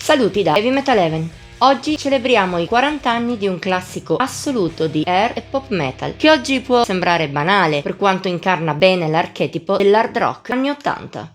Saluti da Heavy Metal Even. Oggi celebriamo i 40 anni di un classico assoluto di air e pop metal, che oggi può sembrare banale per quanto incarna bene l'archetipo dell'hard rock anni 80.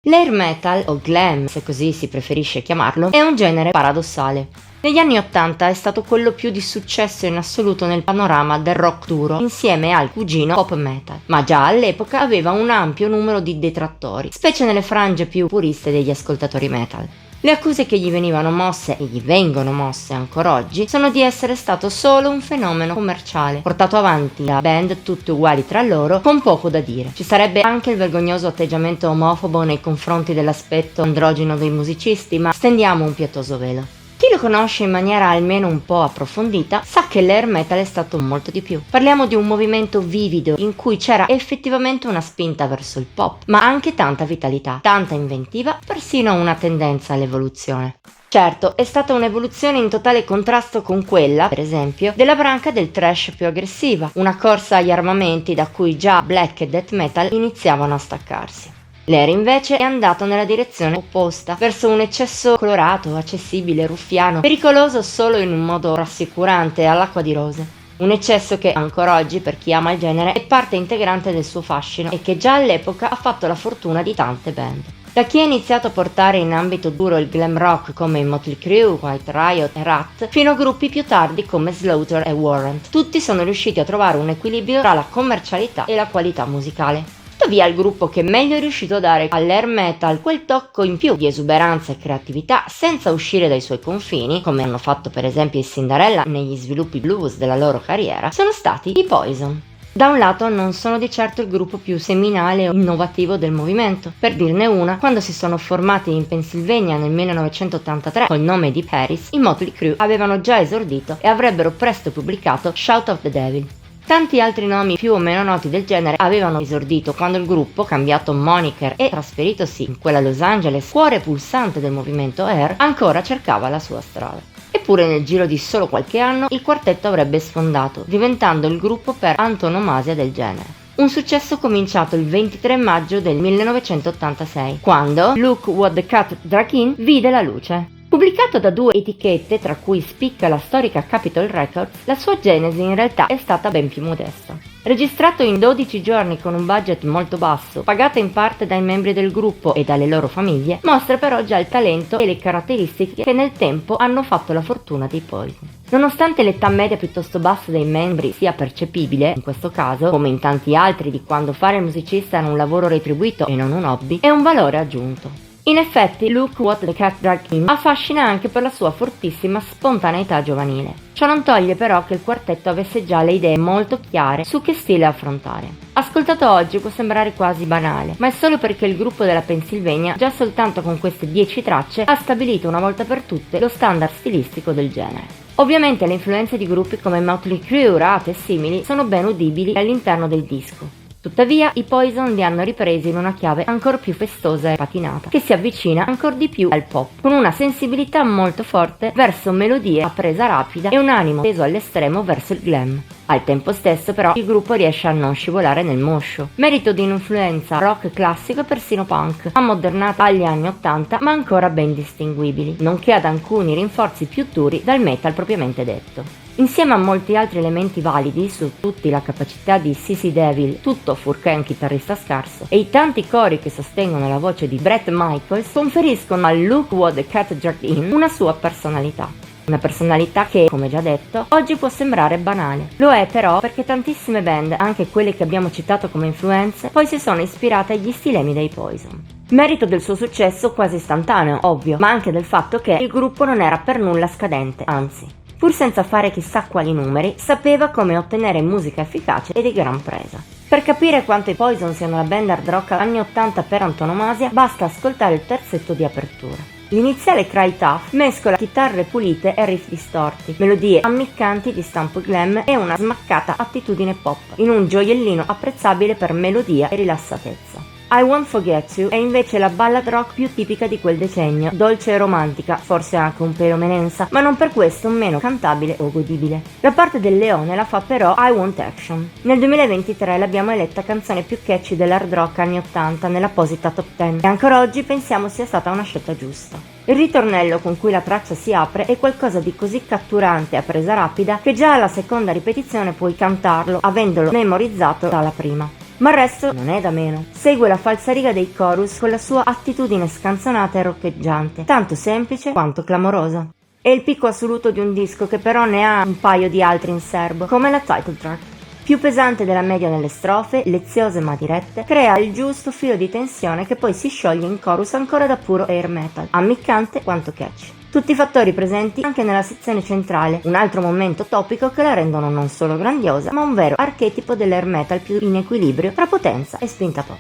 L'air metal, o glam se così si preferisce chiamarlo, è un genere paradossale. Negli anni 80 è stato quello più di successo in assoluto nel panorama del rock duro, insieme al cugino pop metal, ma già all'epoca aveva un ampio numero di detrattori, specie nelle frange più puriste degli ascoltatori metal. Le accuse che gli venivano mosse, e gli vengono mosse ancora oggi, sono di essere stato solo un fenomeno commerciale, portato avanti da band tutte uguali tra loro, con poco da dire. Ci sarebbe anche il vergognoso atteggiamento omofobo nei confronti dell'aspetto androgino dei musicisti, ma stendiamo un pietoso velo. Chi lo conosce in maniera almeno un po' approfondita sa che l'air metal è stato molto di più. Parliamo di un movimento vivido in cui c'era effettivamente una spinta verso il pop, ma anche tanta vitalità, tanta inventiva, persino una tendenza all'evoluzione. Certo, è stata un'evoluzione in totale contrasto con quella, per esempio, della branca del thrash più aggressiva, una corsa agli armamenti da cui già black e death metal iniziavano a staccarsi. L'air invece è andato nella direzione opposta, verso un eccesso colorato, accessibile, ruffiano, pericoloso solo in un modo rassicurante all'acqua di rose. Un eccesso che ancora oggi, per chi ama il genere, è parte integrante del suo fascino e che già all'epoca ha fatto la fortuna di tante band. Da chi ha iniziato a portare in ambito duro il glam rock come i Motley Crue, White Riot e Ratt, fino a gruppi più tardi come Slaughter e Warrant, tutti sono riusciti a trovare un equilibrio tra la commercialità e la qualità musicale. Tuttavia il gruppo che meglio è riuscito a dare all'air metal quel tocco in più di esuberanza e creatività senza uscire dai suoi confini, come hanno fatto per esempio i Cinderella negli sviluppi blues della loro carriera, sono stati i Poison. Da un lato non sono di certo il gruppo più seminale o innovativo del movimento. Per dirne una, quando si sono formati in Pennsylvania nel 1983 col nome di Paris, i Motley Crue avevano già esordito e avrebbero presto pubblicato Shout of the Devil. Tanti altri nomi più o meno noti del genere avevano esordito quando il gruppo, cambiato moniker e trasferitosi in quella Los Angeles, cuore pulsante del movimento air, ancora cercava la sua strada. Eppure nel giro di solo qualche anno il quartetto avrebbe sfondato, diventando il gruppo per antonomasia del genere. Un successo cominciato il 23 maggio del 1986, quando Look What the Cat Dragged In vide la luce. Pubblicato da due etichette, tra cui spicca la storica Capitol Records, la sua genesi in realtà è stata ben più modesta. Registrato in 12 giorni con un budget molto basso, pagato in parte dai membri del gruppo e dalle loro famiglie, mostra però già il talento e le caratteristiche che nel tempo hanno fatto la fortuna dei Poison. Nonostante l'età media piuttosto bassa dei membri sia percepibile, in questo caso, come in tanti altri di quando fare il musicista era un lavoro retribuito e non un hobby, è un valore aggiunto. In effetti, Look What the Cat Dragged In affascina anche per la sua fortissima spontaneità giovanile. Ciò non toglie però che il quartetto avesse già le idee molto chiare su che stile affrontare. Ascoltato oggi può sembrare quasi banale, ma è solo perché il gruppo della Pennsylvania, già soltanto con queste 10 tracce, ha stabilito una volta per tutte lo standard stilistico del genere. Ovviamente le influenze di gruppi come Motley Crue, Ratt e simili sono ben udibili all'interno del disco. Tuttavia, i Poison li hanno ripresi in una chiave ancora più festosa e patinata, che si avvicina ancora di più al pop, con una sensibilità molto forte verso melodie a presa rapida e un animo teso all'estremo verso il glam. Al tempo stesso, però, il gruppo riesce a non scivolare nel moscio, merito di un'influenza rock classico e persino punk, ammodernata agli anni 80 ma ancora ben distinguibili, nonché ad alcuni rinforzi più duri dal metal propriamente detto. Insieme a molti altri elementi validi, su tutti la capacità di CC Devil, tutto fuorché un chitarrista scarso, e i tanti cori che sostengono la voce di Bret Michaels, conferiscono a Look What the Cat Dragged In una sua personalità. Una personalità che, come già detto, oggi può sembrare banale. Lo è però perché tantissime band, anche quelle che abbiamo citato come influenze, poi si sono ispirate agli stilemi dei Poison. Merito del suo successo quasi istantaneo, ovvio, ma anche del fatto che il gruppo non era per nulla scadente, anzi. Pur senza fare chissà quali numeri, sapeva come ottenere musica efficace e di gran presa. Per capire quanto i Poison siano la band hard rock anni 80 per antonomasia, basta ascoltare il terzetto di apertura. L'iniziale Cry Tough mescola chitarre pulite e riff distorti, melodie ammiccanti di stampo glam e una smaccata attitudine pop, in un gioiellino apprezzabile per melodia e rilassatezza. I Won't Forget You è invece la ballad rock più tipica di quel decennio, dolce e romantica, forse anche un pelo menenza, ma non per questo meno cantabile o godibile. La parte del leone la fa però I Want Action. Nel 2023 l'abbiamo eletta canzone più catchy dell'hard rock anni 80 nell'apposita top 10 e ancora oggi pensiamo sia stata una scelta giusta. Il ritornello con cui la traccia si apre è qualcosa di così catturante a presa rapida che già alla seconda ripetizione puoi cantarlo avendolo memorizzato dalla prima. Ma il resto non è da meno. Segue la falsariga dei chorus con la sua attitudine scanzonata e roccheggiante, tanto semplice quanto clamorosa. È il picco assoluto di un disco che però ne ha un paio di altri in serbo, come la title track. Più pesante della media nelle strofe, leziose ma dirette, crea il giusto filo di tensione che poi si scioglie in chorus ancora da puro air metal, ammiccante quanto catchy. Tutti i fattori presenti anche nella sezione centrale, un altro momento topico che la rendono non solo grandiosa, ma un vero archetipo dell'air metal più in equilibrio tra potenza e spinta pop.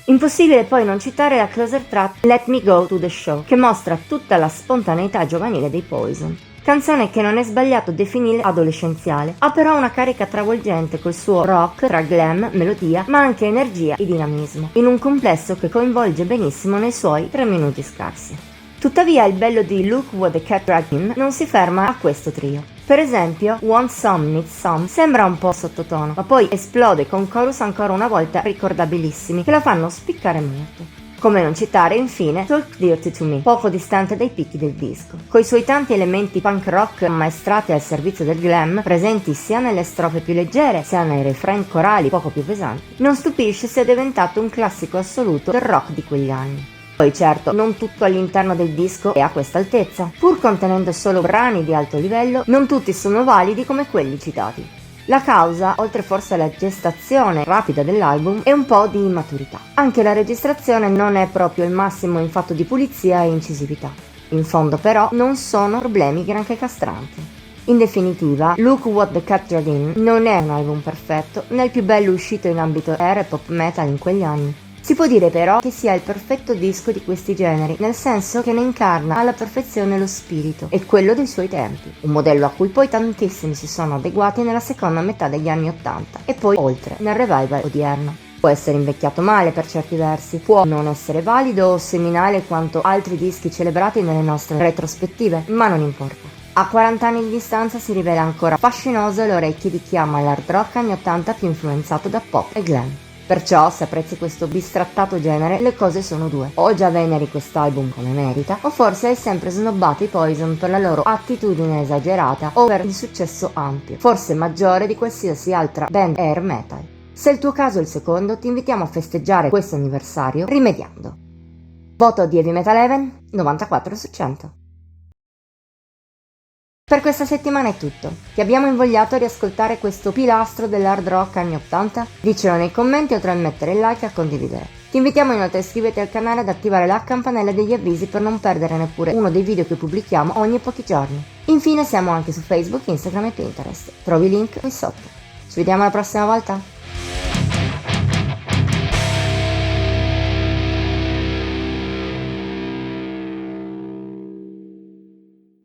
Impossibile poi non citare la closer track Let Me Go to the Show, che mostra tutta la spontaneità giovanile dei Poison. Canzone che non è sbagliato definire adolescenziale, ha però una carica travolgente col suo rock tra glam, melodia, ma anche energia e dinamismo, in un complesso che coinvolge benissimo nei suoi 3 minuti scarsi. Tuttavia il bello di Look What the Cat Dragged In non si ferma a questo trio. Per esempio, Want Some Need Some sembra un po' sottotono, ma poi esplode con chorus ancora una volta ricordabilissimi che la fanno spiccare molto. Come non citare infine Talk Dirty to Me, poco distante dai picchi del disco. Coi suoi tanti elementi punk rock ammaestrati al servizio del glam, presenti sia nelle strofe più leggere sia nei refrain corali poco più pesanti, non stupisce sia diventato un classico assoluto del rock di quegli anni. Poi certo, non tutto all'interno del disco è a questa altezza. Pur contenendo solo brani di alto livello, non tutti sono validi come quelli citati. La causa, oltre forse alla gestazione rapida dell'album, è un po' di immaturità. Anche la registrazione non è proprio il massimo in fatto di pulizia e incisività. In fondo però non sono problemi granché castranti. In definitiva, Look What the Cat Dragged In non è un album perfetto, né il più bello uscito in ambito air e pop metal in quegli anni. Si può dire però che sia il perfetto disco di questi generi, nel senso che ne incarna alla perfezione lo spirito e quello dei suoi tempi, un modello a cui poi tantissimi si sono adeguati nella seconda metà degli anni 80 e poi oltre nel revival odierno. Può essere invecchiato male per certi versi, può non essere valido o seminale quanto altri dischi celebrati nelle nostre retrospettive, ma non importa. A 40 anni di distanza si rivela ancora fascinoso alle orecchie di chi ama l'hard rock anni 80 più influenzato da pop e glam. Perciò, se apprezzi questo bistrattato genere, le cose sono due. O già veneri quest'album come merita, o forse hai sempre snobbato i Poison per la loro attitudine esagerata o per il successo ampio, forse maggiore di qualsiasi altra band air metal. Se è il tuo caso il secondo, ti invitiamo a festeggiare questo anniversario rimediando. Voto di Heavy Metal Heaven, 94 su 100. Per questa settimana è tutto. Ti abbiamo invogliato a riascoltare questo pilastro dell'hard rock anni 80? Dicelo nei commenti oltre a mettere il like e a condividere. Ti invitiamo inoltre a iscriverti al canale e ad attivare la campanella degli avvisi per non perdere neppure uno dei video che pubblichiamo ogni pochi giorni. Infine siamo anche su Facebook, Instagram e Pinterest. Trovi i link qui sotto. Ci vediamo la prossima volta!